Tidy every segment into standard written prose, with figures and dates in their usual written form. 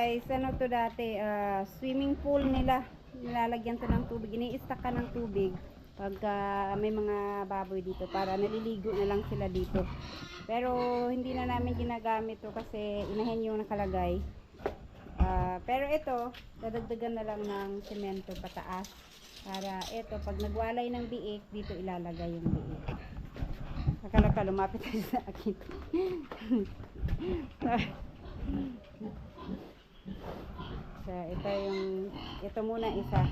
guys, ano to dati, swimming pool nila. Nilalagyan to ng tubig. Ini-stack ka ng tubig pag may mga baboy dito para naliligo na lang sila dito. Pero hindi na namin ginagamit to kasi inahin yung nakalagay. Pero ito, dadagdagan na lang ng semento pataas. Para ito, pag nagwalay ng biik, dito ilalagay yung biik. Akala ka lumapit tayo sa akin. So, ito muna isa.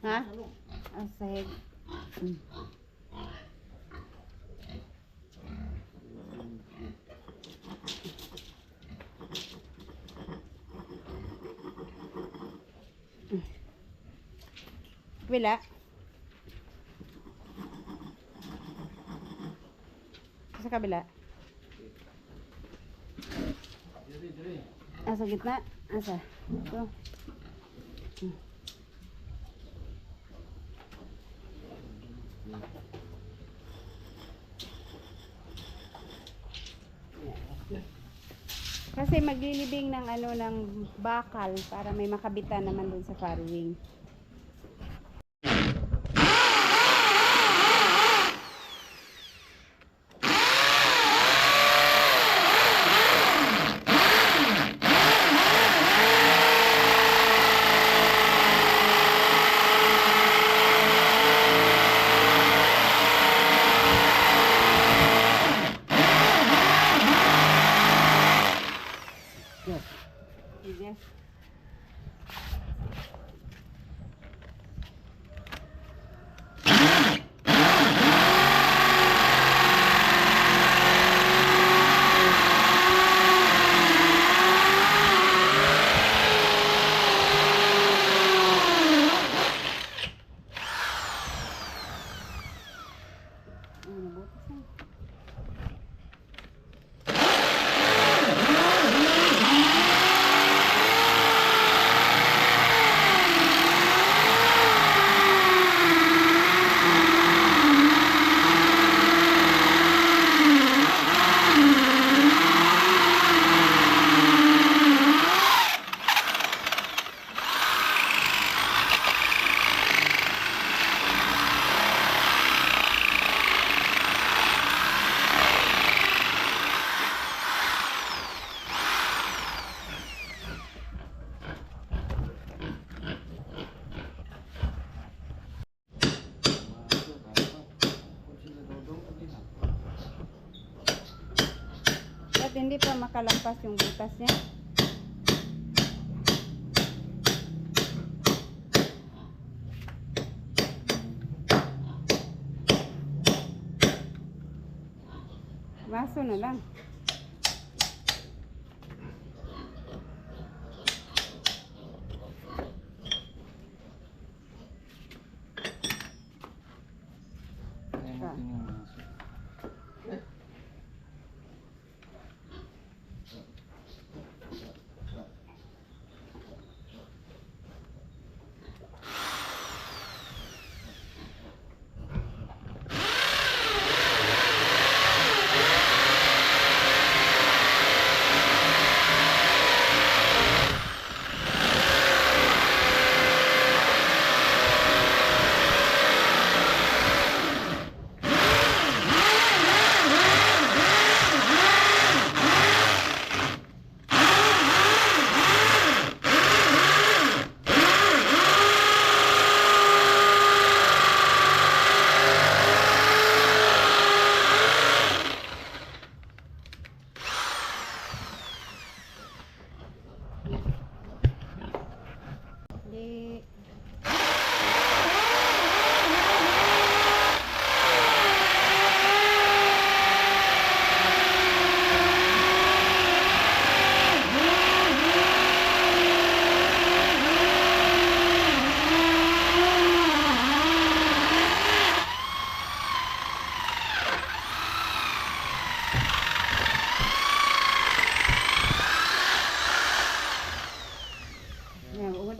Ha? Ang sahig. Wala. Sa kabila. Sa gitna. Asa? Ito. Kasi maglilibing ng ng bakal para may makabitan naman dun sa farrowing. Yes. At hindi pa makalampas yung butas niya. Baso na lang.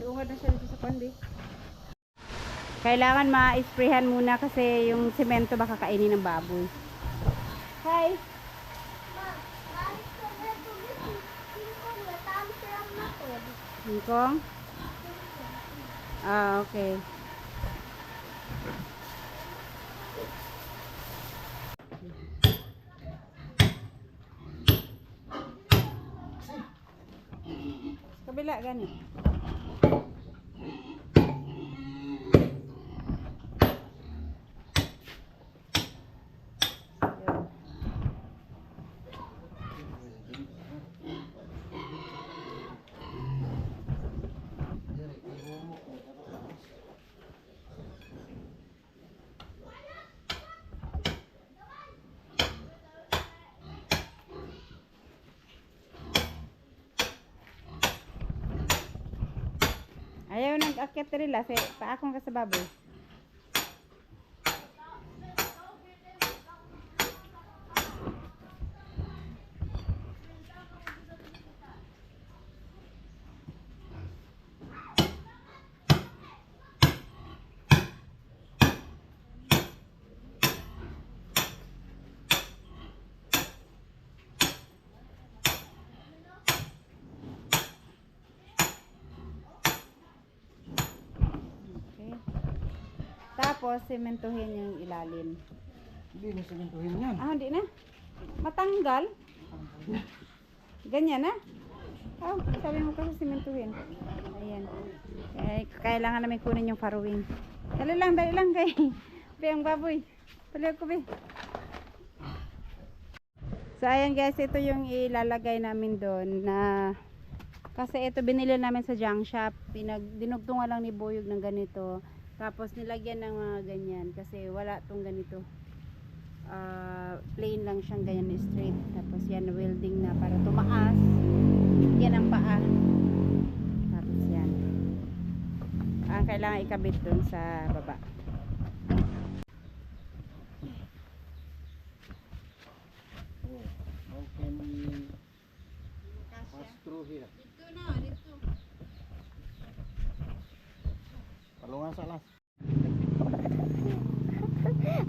Ungad na siya dito sa pandi. Kailangan ma-sprayhan muna kasi yung semento baka kainin ng baboy. Bye. Hongkong? Ah, okay. Kabila gani. Ayaw nag-akyat nila sa paakong ka sa baboy. Tapos, sementuhin yung ilalim. Hindi na sementuhin yan. Ah, hindi na. Matanggal. Ganyan na. Oh, sabi mo kasi sementuhin. Ayan. Kailangan namin kunin yung farrowing. Dali lang kay. Ang baboy. Paliw ko, be. So, ayan guys, ito yung ilalagay namin doon na kasi ito binili namin sa junk shop. Dinugtungan lang ni Boyog ng ganito. Tapos nilagyan ng mga ganyan kasi wala tong ganito. Plain lang siyang ganyan straight. Tapos yan welding na para tumaas. Yan ang paa. Tapos yan. Ang kailangan ikabit dun sa baba. How can we pass through here? Dito na, dito. Palungan sa alas.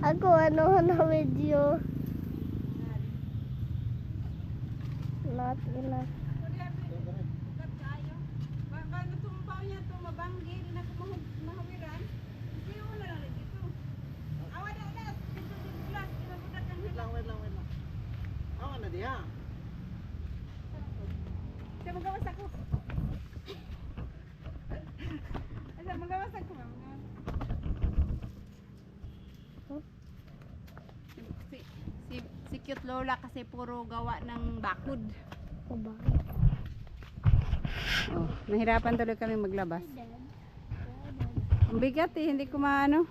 Ako ano na video. Not enough. Bago tumbaw niya ito, mabanggi, di na ako mahawiran. Hindi mo na lang dito. Awa na ulit. Dito glass, kinabudat ang hila. Wait lang. Awan na diha. Siya magawas ako. Siya magawas ako. Si cute Lola kasi puro gawa ng bakod. Baba. Oh, nahirapan tuloy kami maglabas. Ang bigat eh, hindi ko maano.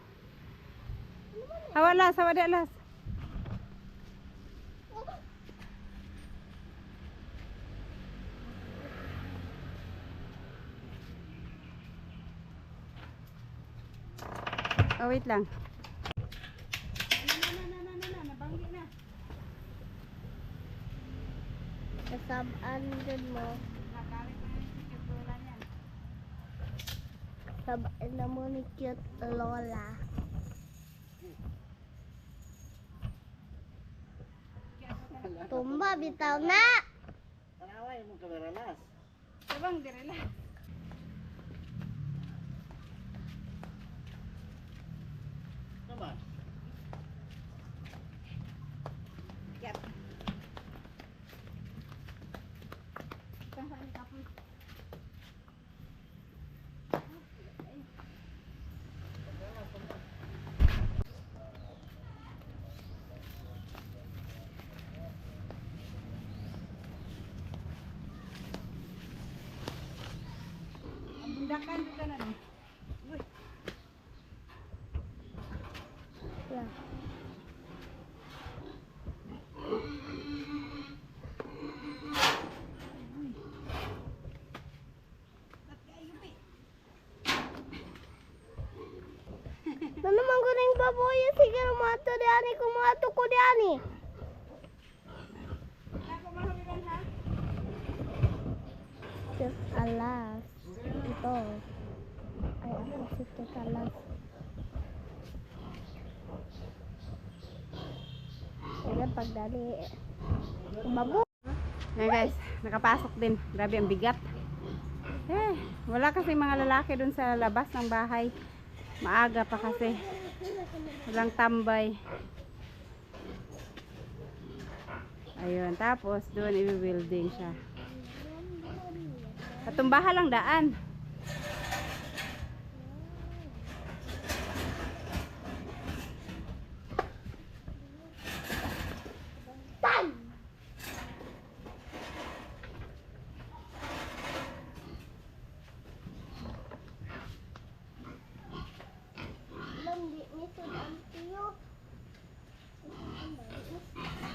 Hawalas, hawadalas. Oh, wait lang. Nabanggi na. Kasabaan dun mo. Nakalit na yung cute Lola niyan. Sabaan na mo ni cute Lola. Tumba, bitaw na! Tanaway mo kameralas. Sabang direla. Naman. Yep. Saan ka po? Ang bundakan dito na rin. Uy. Yeah. Na naman ko rin baboy. Sige, mato diani. Kumato ko diani. Ako mahawiran ha? Cute alas. Ito. Ay, ako si cute alas. Wala Yan, pagdali. Umabo. Ayan guys, nakapasok din. Grabe ang bigat. Wala kasi mga lalaki dun sa labas ng bahay. Maaga pa kasi. Walang tambay. Ayun, tapos doon i-building siya. Patumbahan lang daan.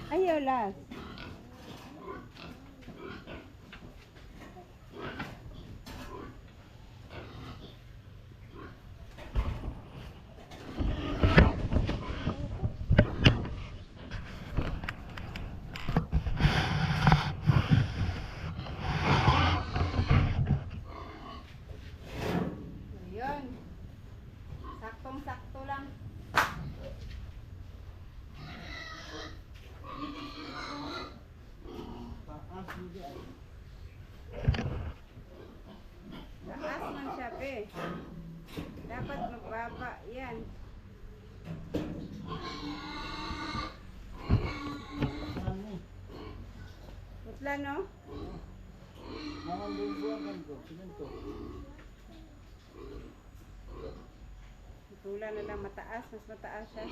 Ayaw las. Ayun. Saktong-sakto lang. Taas man siya, pe. Dapat magbaba. Yan. Putla, no? Tulan na lang mataas. Mas mataas siya.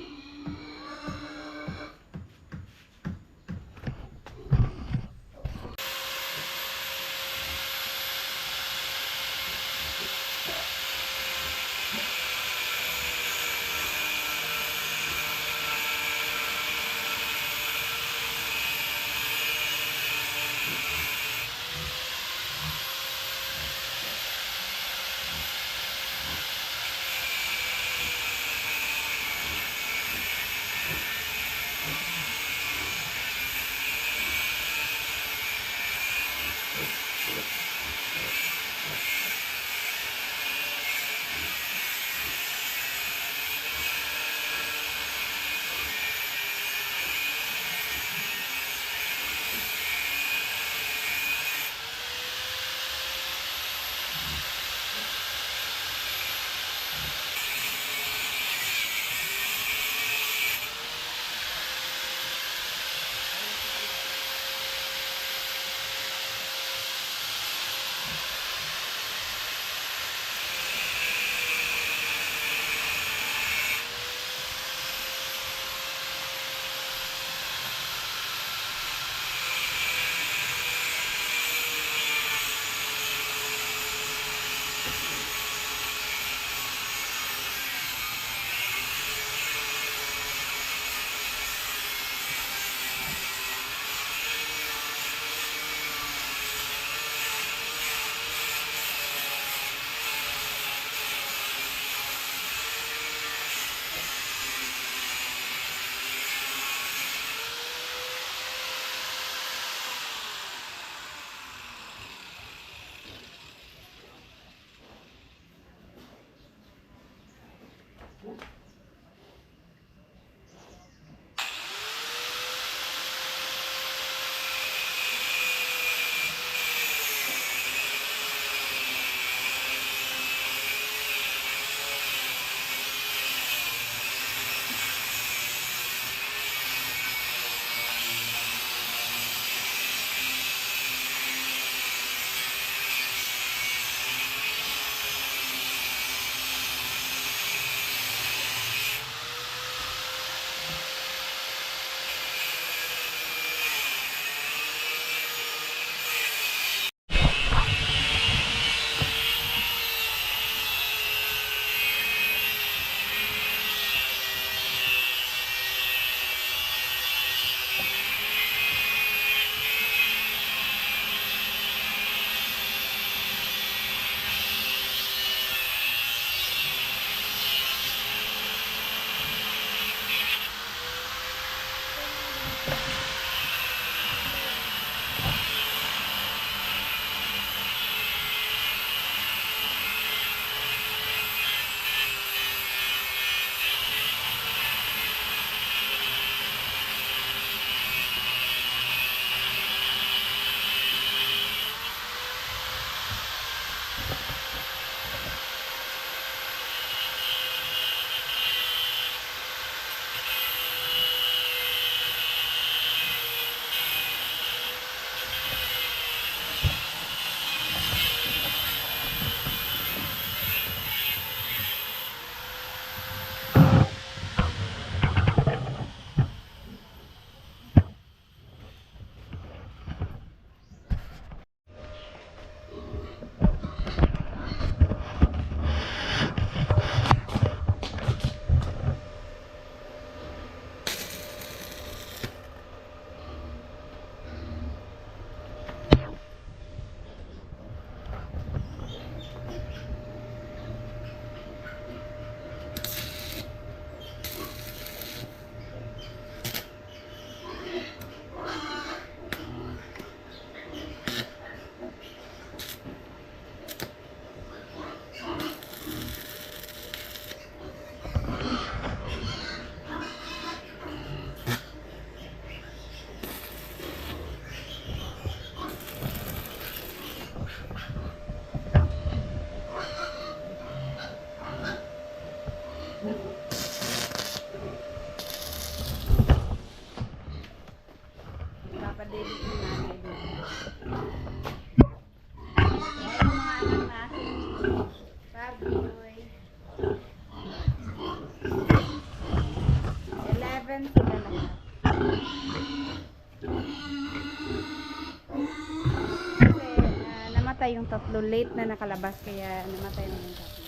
tatlo late na nakalabas kaya namatay na yung tatlo.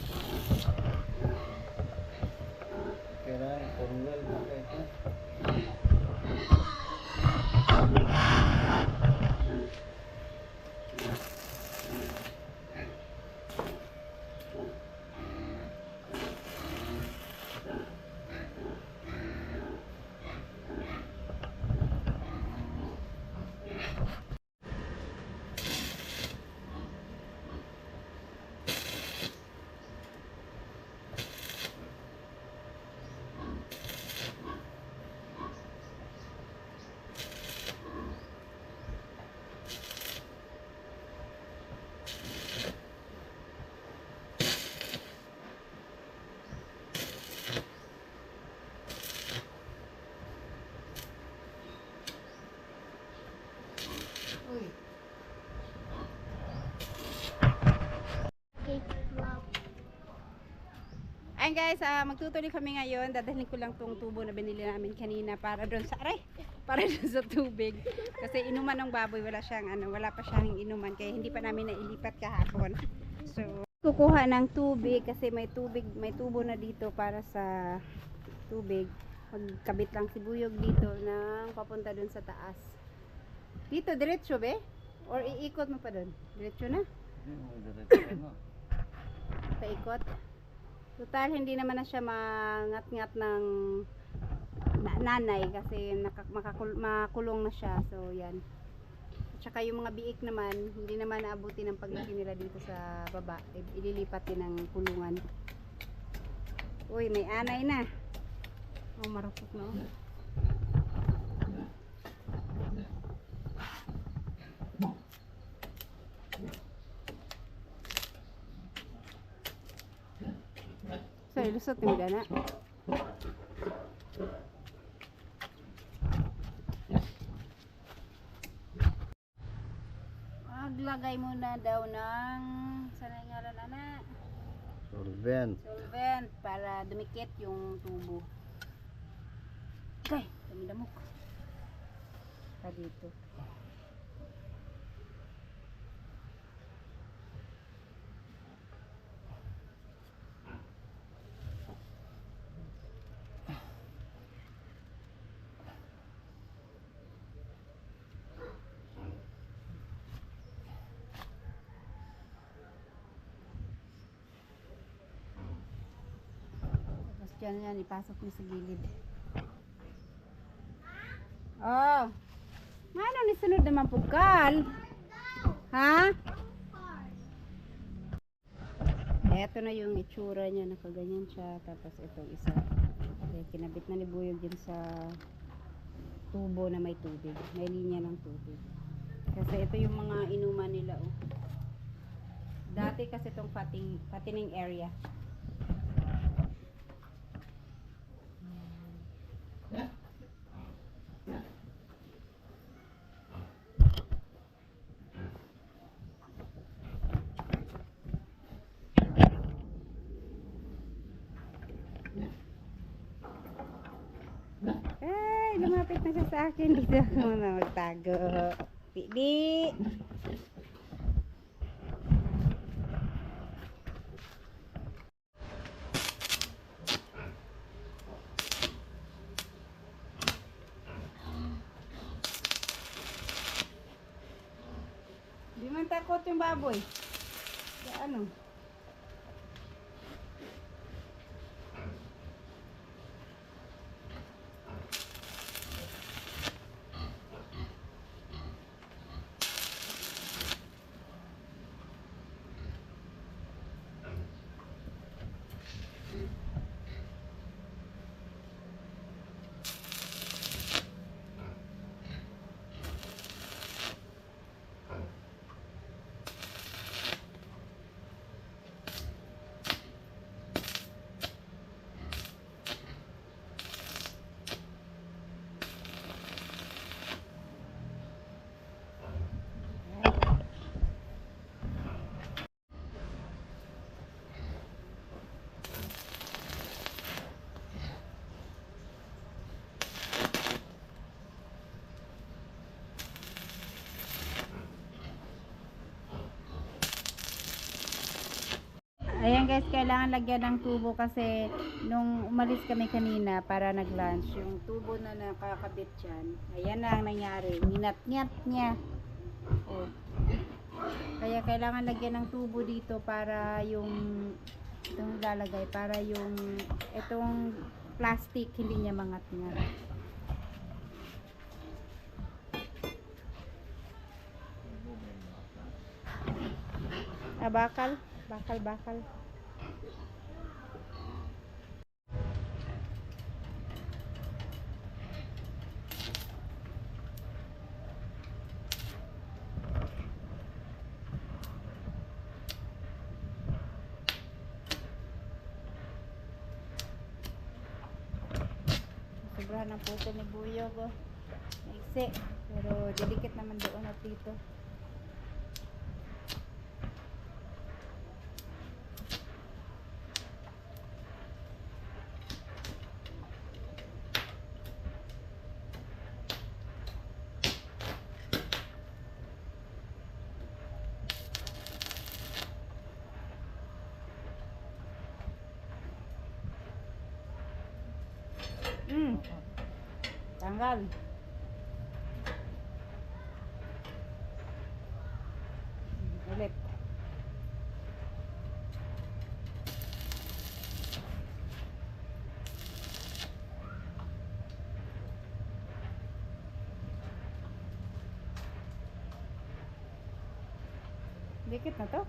Kailangan formal na kayo. Ayun guys, magtutuloy kami ngayon. Dadalhin ko lang tong tubo na binili namin kanina para doon sa para doon sa tubig. Kasi inuman ng baboy, wala pa siyang inuman kaya hindi pa namin nailipat kahapon. So, kukuha ng tubig kasi may tubo na dito para sa tubig. Magkabit lang si Buyog dito nang papunta doon sa taas. Dito diretso be? Or iikot mo pa doon? Diretso na? Paikot. Total, hindi naman na siya mangat-ngat ng nanay kasi makulong na siya. So, yan. At saka yung mga biik naman, hindi naman naabuti ng paglaki nila dito sa baba. Ililipat din ng kulungan. Uy, may anay na. Oh, marupok na. Oh. So, ilusot yung gana. Maglagay muna daw ng sanay ngalan anak. Solvent. Solvent para dumikit yung tubo. Okay, damok. Pa dito. Yan, ipasok niyo sa gilid. Oh. Ano ni sunod naman pugkal? Ha? Eto na yung itsura niya, nakaganyan siya. Tapos itong isa. Okay, kinabit na ni Buyog din sa tubo na may tubig. May linya ng tubig. Kasi ito yung mga inuman nila. Oh. Dati kasi itong patining area. Ay, lumapit na siya sa akin. Dito ako muna magtago. Pidi. Di man takot yung baboy. Ano? Ayan guys, kailangan lagyan ng tubo kasi nung umalis kami kanina para nag-lunch, yung tubo na nakakabit dyan, ayan na ang nangyari. Ninat-nyat niya. Oh. Kaya kailangan lagyan ng tubo dito para yung itong lalagay, para yung itong plastic hindi niya mangat-ngat. Bakal. Bakal. Sobrahan ng puto ni Buyog. Oh. Maiksi. Pero delicate naman doon at dito. Tanggal. Ulit. Dikit na to.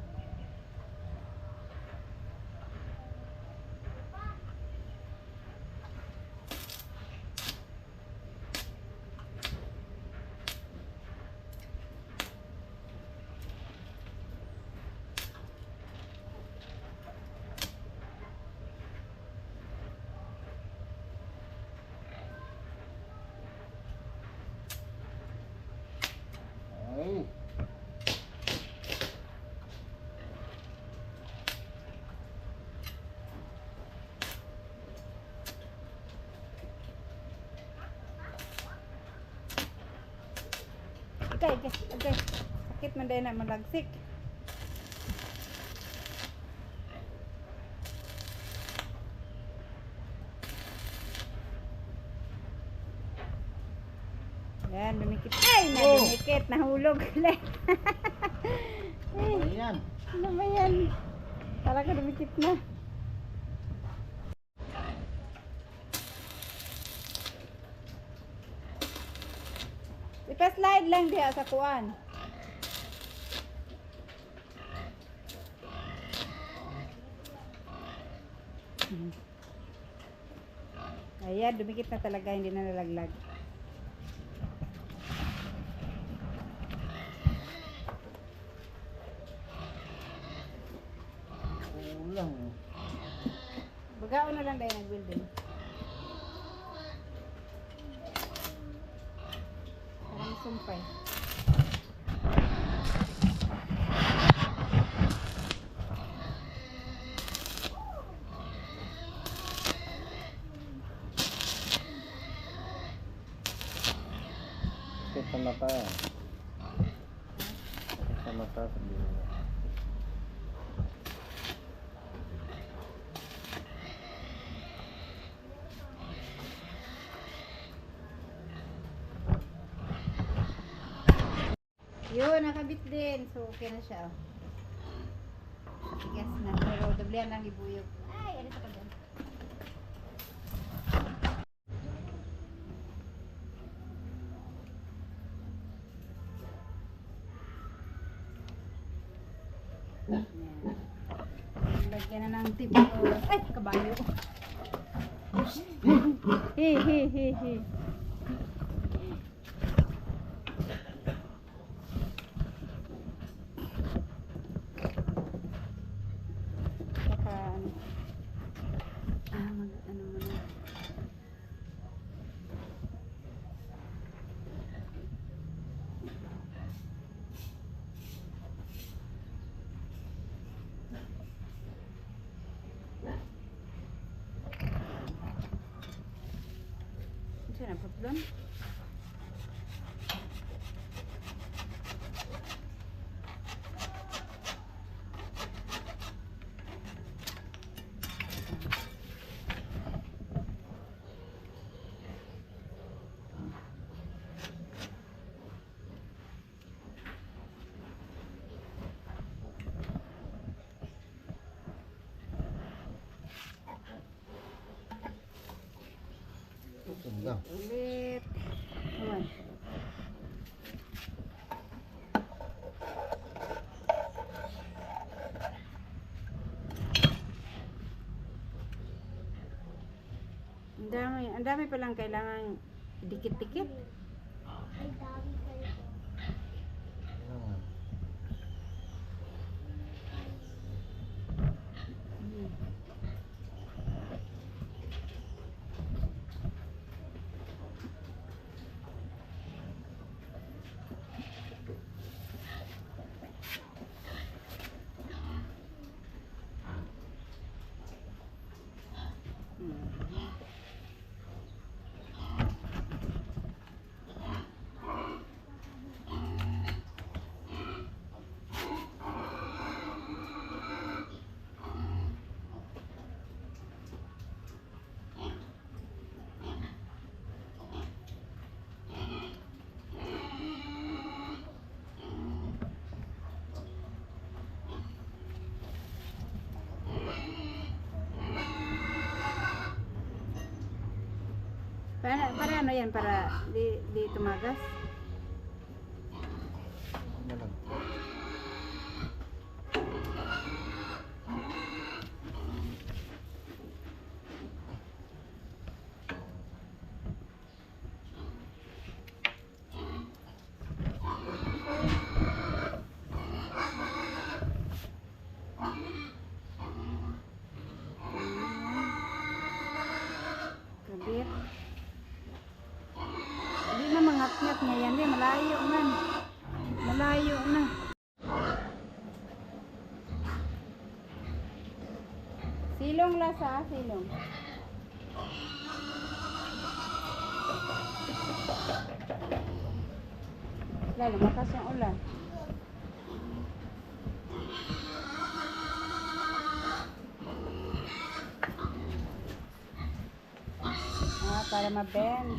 Ay. Okay. Sakit man din na malagsik. Yan, dumikit. Ay, nadumikit. Nahulog ulit. Ayan. Ano ba yan? Talaga dumikit na. Ipa-slide lang diha sa kuan. Ayan, dumikit na talaga, hindi na nalaglag. Ulang. Bagaon na lang dahil nag-building. Parang sumpay. Sakit sa mata. Sakit sa mata sa dito. Yun, nakabit din. So, okay na siya. Tigas na. Pero, doblihan lang ibuyog. Ay, ano sa kanya? Yan. Lagyan na ng tip. Ay, kabayo. He. Saan ang problem? Ganda. Ulit. Ayan. Ang dami palang kailangan dikit-dikit. Ay, dami kayo. Kailangan. Para ano yan? Para di tumagas? Ano lang. Kabit. Hindi na mangat-ngat niya yan. Di, malayo man. Malayo na. Silong lasa, silong. Lalo, makas yung ulan. Para ma-bend.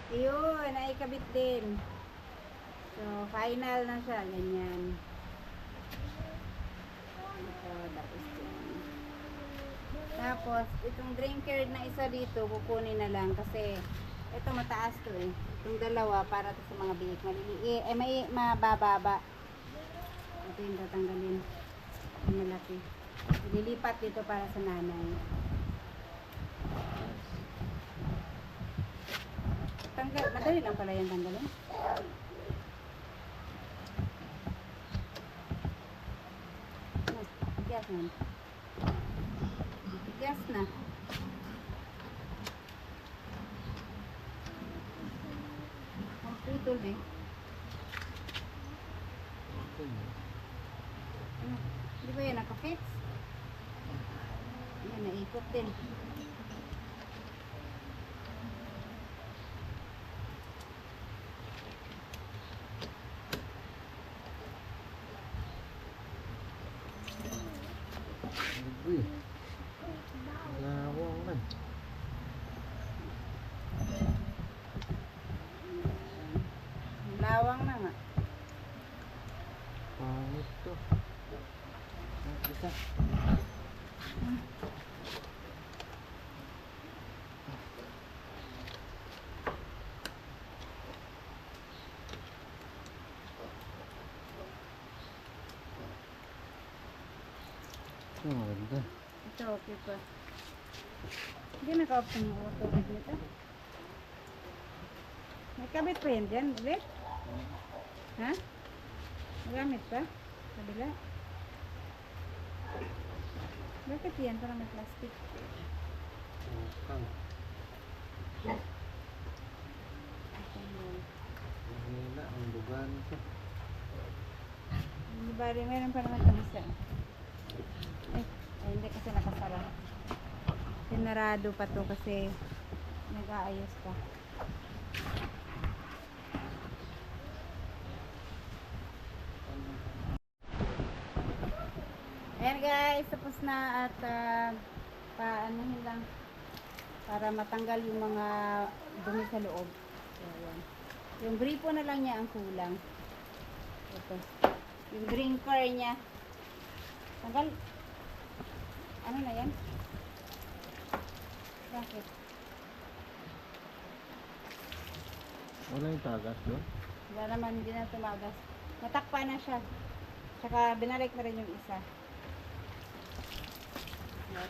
Ayun, naikabit din. So, final na siya. Ganyan. Ito, tapos yan. Tapos, itong drinker na isa dito, kukunin na lang kasi ito mataas to eh. Itong dalawa para to sa mga biik. Maliliit, may mabababa. Ito yung tatanggalin. Yung malaki. Ililipat dito para sa nanay. Madali lang pala yan tanggalin. Tigas na. Tigas na. Ang putol eh. Ano? Di ba yan nakafix? Yan, naikot din. Uy. Lawang man. Lawang na nga. Pangit to. Ang isa. Ito maganda. Ito, okay pa. Hindi naka-off yung auto nito. May kabit pa yan dyan, ulit? Ha? Magamit pa? Kabila? Bakit yan? Parang may plastic. Bukang. Mahina ang dugan ito. Hindi ba rin? Meron pa naman itong isa. Ay, hindi kasi nakasara. Sinarado pa to kasi nag-aayos pa. Ayan Ayan guys, tapos na at paanohin lang para matanggal yung mga dumi sa loob. So, ayan. Yung gripo na lang niya ang kulang. Ito. Yung drinker niya. Tanggal. Ano na yan? Bakit? Wala yung tagas doon? Wala naman, hindi na tumagas. Natakpa na siya. Tsaka binalik na rin yung isa. Yes.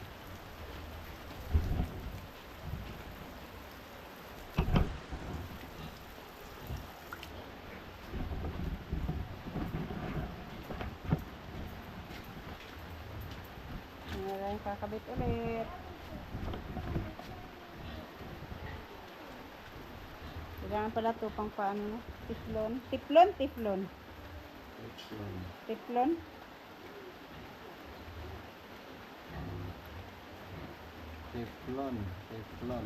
Ngayon kakabit ulit. Kailangan pala ito pang paano, tiflon. Tiflon? Tiflon. Tiflon. Teflon. Teflon.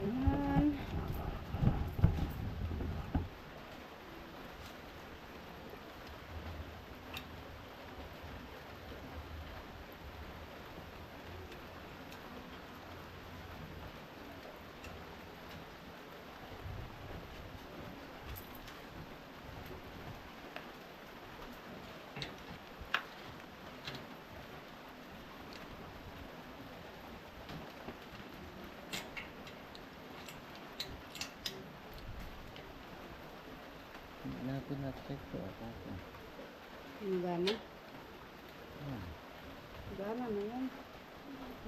Ayan. Natin na-check ko. Gana. Gana na yan.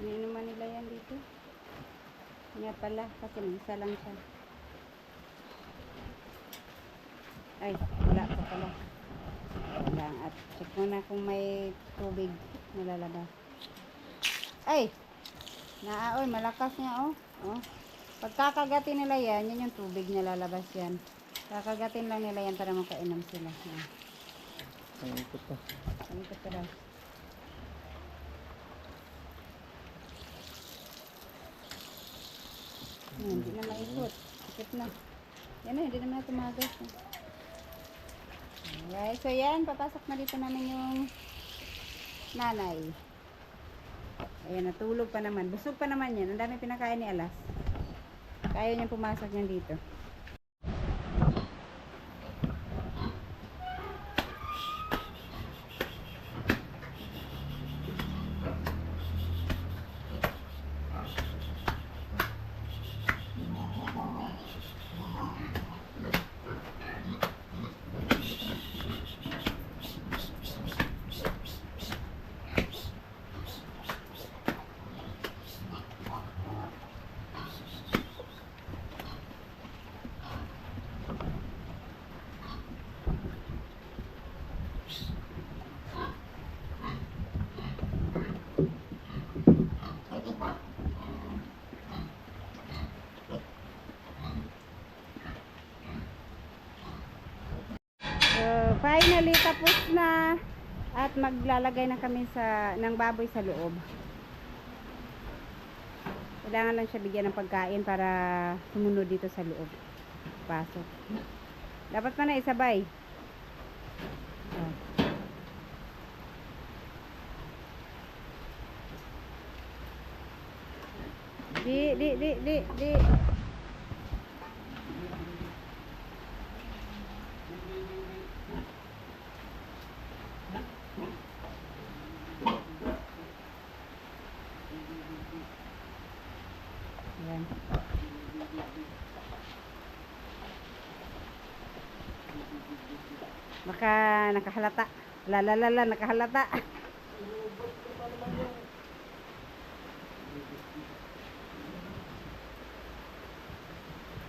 Iniinuman nila yan dito. Nga pala, kasi isa lang siya. Ay, wala pa pala. Wala. At check muna kung may tubig na lalabas. Ay! Oy, malakas niya, oh. Oh. Pagkakagatin nila yan, yan yung tubig na lalabas yan. Kakagatin lang nila yan para makainom sila. Ang ikot pa. Ang ikot pa daw. Hindi na maikot. Ikot na. Yan na, hindi naman na tumagas. Alright, so yan, papasok na dito namin yung nanay. Ayan, natulog pa naman. Busog pa naman yan. Ang dami pinakain ni Alas. Kaya niyang pumasok niyan dito. Finally, tapos na at maglalagay na kami ng baboy sa loob. Kailangan lang siya bigyan ng pagkain para sumunod dito sa loob. Pasok. Dapat pa na isabay. Oh. Di. Ayan. Baka nakahalata. Nakahalata.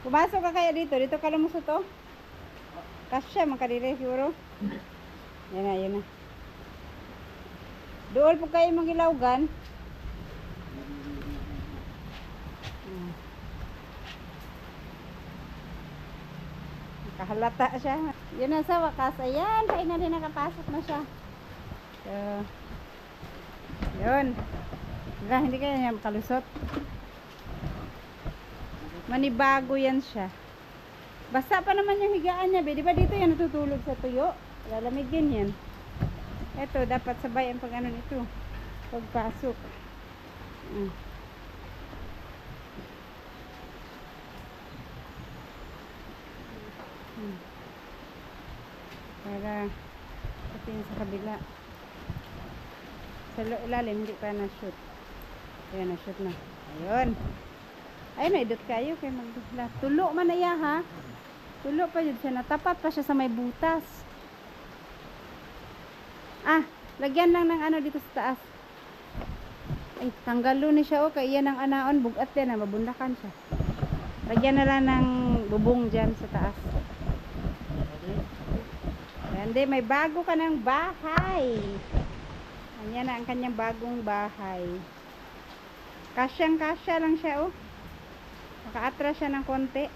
Pumasok ka kaya dito? Dito ka lumusot to? Kasya, makadiri siguro. Yan na. Doon po kayo magilawgan. Nakahalata siya. Yun na sa wakas. Ayan, finally nakapasok na siya. So, Yun. Wala, hindi kaya niya makalusot. Manibago yan siya. Basta pa naman yung higaan niya, be. Di ba dito yan natutulog sa tuyo? Lalamigin yan. Ito, dapat sabay ang pag-ano nito. Pagpasok. Para ito yung sa kabila. Sa ilalim, hindi pa na-shoot. Ayan, na-shoot na. Ayun. Ayun, naidot kayo kay magdula. Tulo man na iya, ha? Tulo pa yun siya. Natapat pa siya sa may butas. Ah, lagyan lang ng ano dito sa taas. Ay, tanggalo ni siya, oh. Kaya yan ang anaon. Bugat din, ha? Mabundakan siya. Lagyan na lang ng bubong dyan sa taas. Hindi, may bago ka ng bahay. Ayan na ang kanyang bagong bahay. Kasyang-kasya lang siya, oh. Maka-atras siya ng konti.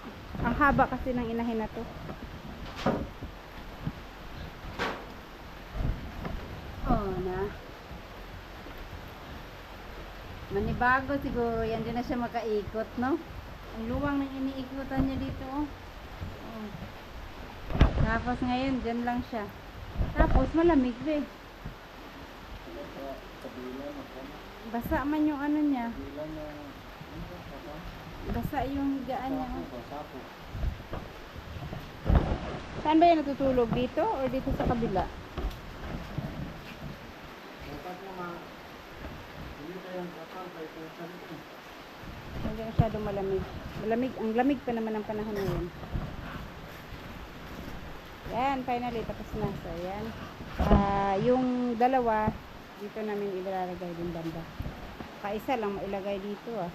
Ang haba kasi ng inahin na to. Oh, na. Manibago siguro. Yan din na siya makaikot, no? Ang luwang ng iniikutan niya dito, oh. Oh. Tapos ngayon, dyan lang siya. Tapos malamig, eh. Basa man yung ano niya. Basa yung higaan niya. Saan ba yung natutulog? Dito or dito sa kabila? Hindi masyadong malamig. Malamig. Ang lamig pa naman ang panahon ngayon. Yan, finally tapos na. So, yan. Yung dalawa, dito namin ilalagay din banda. Kaisa lang mailagay dito, ah.